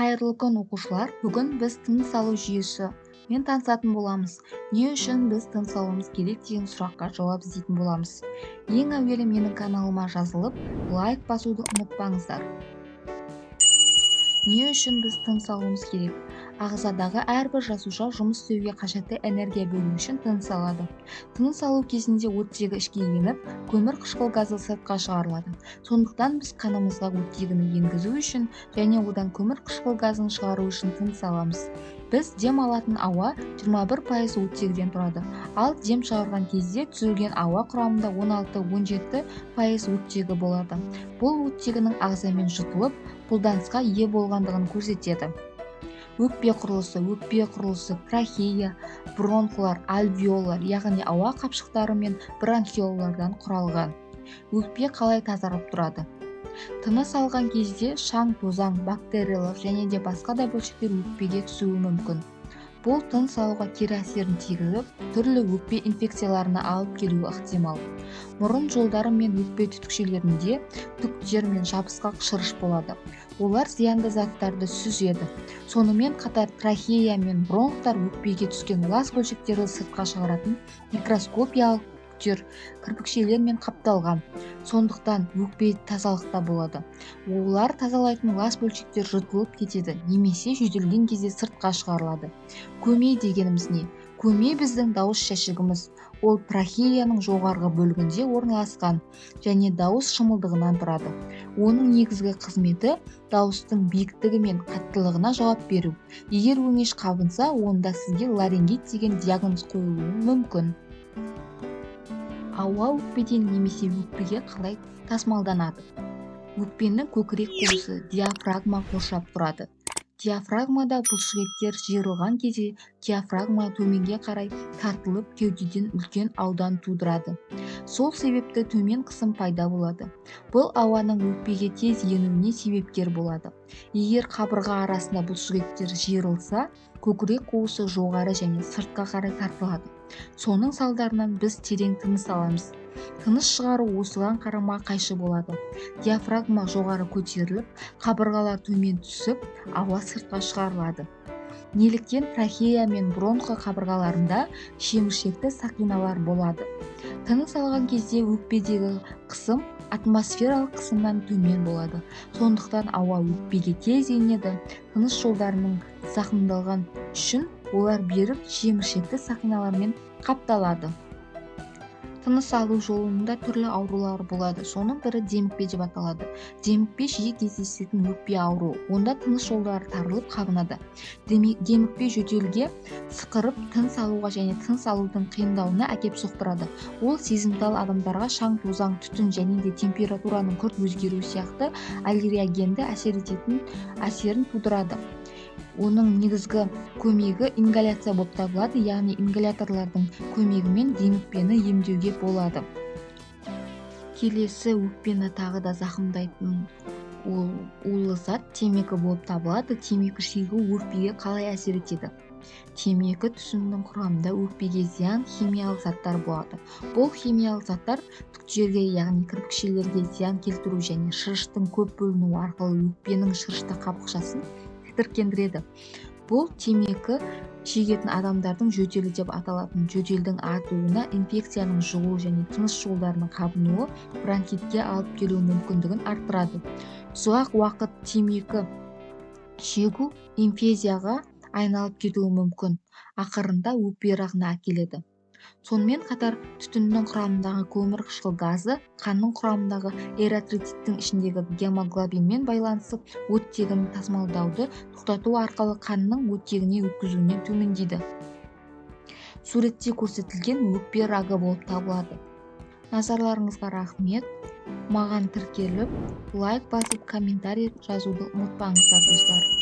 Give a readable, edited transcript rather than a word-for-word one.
Қайырлы күн оқушылар. Бүгін біз тыныс алу жүйесі мен танысатын боламыз. Не үшін біз тыныс алуымыз керек деген сұраққа жауап іздейтін боламыз. Ең әуелі менің каналыма жазылып, лайк басуды ұмытпаңыздар. Не үшін біз тыныс алуымыз керек? Ағзадағы әрбір жасуша жұмыс істеуге қажетті энергия бөлу үшін тыныс алады. Тыныс алу кезінде оттегі ішке еніп, көмір қышқыл газы сыртқа шығарылады. Сондықтан біз қанымызға оттегіні енгізу үшін және одан көмір қышқыл газын шығару үшін тыныс аламыз. Біз дем алатын ауа 21% оттегіден тұрады, ал дем шығарған кезде түзілген ауа құрамында 16-17% оттегі болады. Бұл оттегінің ағзамен жұтылып, қолданысқа ие болғандығын көрсетеді. Өкпе құрылысы трахея, бронхлар, альвеолар, яғни ауа қапшықтары мен бронхиолалардан құралған. Өкпе қалай тазарып тұрады? Тыныс алған кезде шаң, тозаң, бактериялар және де басқа да бөлшектер өкпеге түсуі мүмкін. Бұл тыныс алуға кері әсерін тигізіп, түрлі өкпе инфекцияларына алып келуі ықтимал. Мұрын жолдары мен өкпе түтікшелерінде түктер мен жабысқақ шырыш болады. Олар зиянды заттарды сүзеді. Сонымен қатар трахея мен бронхтар өкпеге түскен лас бөлшектерді сыртқа шығаратын микроскопиялық түктер, кірпікшелермен қапталған. Сондықтан өкпе тазалықта болады. Олар тазалайтын лас бөлшектер жұтылып кетеді, немесе жөтелген кезде сыртқа шығарылады. Көмей дегеніміз не? Көмей біздің дауыс жәшігіміз. Ол трахеяның жоғарғы бөлігінде орналасқан және дауыс шымылдығынан тұрады. Оның негізгі қызметі дауыстың биіктігі мен қаттылығына жауап беру. Егер өңеш қабынса, онда сізге ларингит деген диагноз қойылуы мүмкін. Ауа өкпеден немесе өкпеге қалай тасымалданады? Өкпені көкірек қуысы диафрагма қоршап тұрады. Диафрагмада бұлшықеттер жиырылған кезде диафрагма төменге қарай тартылып кеудеден үлкен аудан тудырады. Сол себепті төмен қысым пайда болады. Бұл ауаның өкпеге тез енуіне себепкер болады. Егер қабырға арасында бұлшықеттер жиырылса, көкірек қуысы жоғары және сыртқа қарай тартылады. Соның салдарынан біз терең тыныс аламыз. Тыныс шығару осыған қарама қайшы болады. Диафрагма жоғары көтеріліп, қабырғалар төмен түсіп, ауа сыртқа шығарылады. Неліктен трахея мен бронхо қабырғаларында шеміршекті сақиналар болады? Тыныс алған кезде өкпедегі қысым атмосфералық қысымнан төмен болады. Сондықтан ауа өкпеге тез енеді. Тыныс жолдарының зақымдалған үшін олар беріп шеміршекті сақиналармен қапталады. Тыныс алу жолында түрлі аурулар болады. Соның бірі демікпе деп аталады. Демікпе жиі кездесетін өкпе ауруы. Онда тыныс жолдары тарылып қабынады. Демікпе жөтелге сықырып, тыныс алуға және тыныс алудың қиындауына әкеп соқтырады. Ол сезімтал адамдарға шаң, тозаң, түтін және де температураның күрт өзгеруі сияқты аллергенді әсерін тудырады. Оның негізгі көмегі ингаляция болып табылады, яғни ингаляторлардың көмегімен демікпені емдеуге болады. Келесі өкпені тағы да зақымдайтын улы зат темекі болып табылады. Темекі шегу өкпеге қалай әсер етеді? Темекі түсінің құрамында өкпеге зиян химиялық заттар болады. Бұл химиялық заттар түктерге, яғни кірпікшелерге зиян келтіру және шырыштың көп бөлінуі арқылы өкпенің шырышты қабықшасын тітіркендіреді. Бұл темекі шегетін адамдардың жөтелі деп аталатын жөтелдің артуына, инфекцияның жұғу және тыныс жолдарының қабынуы бронхитке алып келуі мүмкіндігін арттырады. Ұзақ уақыт темекі шегу эмфизияға айналып кетуі мүмкін. Ақырында өкпе рағына әкеледі. Сонымен қатар түтіннің құрамындағы көмір қышқыл газы қанның құрамындағы эритроциттің ішіндегі гемоглобинмен байланысып, оттегін тасымалдауды тоқтату арқылы қанның оттегіне өткізуінен төмендейді. Суретте көрсетілген өкпе рагы болып табылады. Назарларыңызға рахмет. Маған тіркеліп, лайк басып, комментарий жазуды ұмытпаңыздар достар.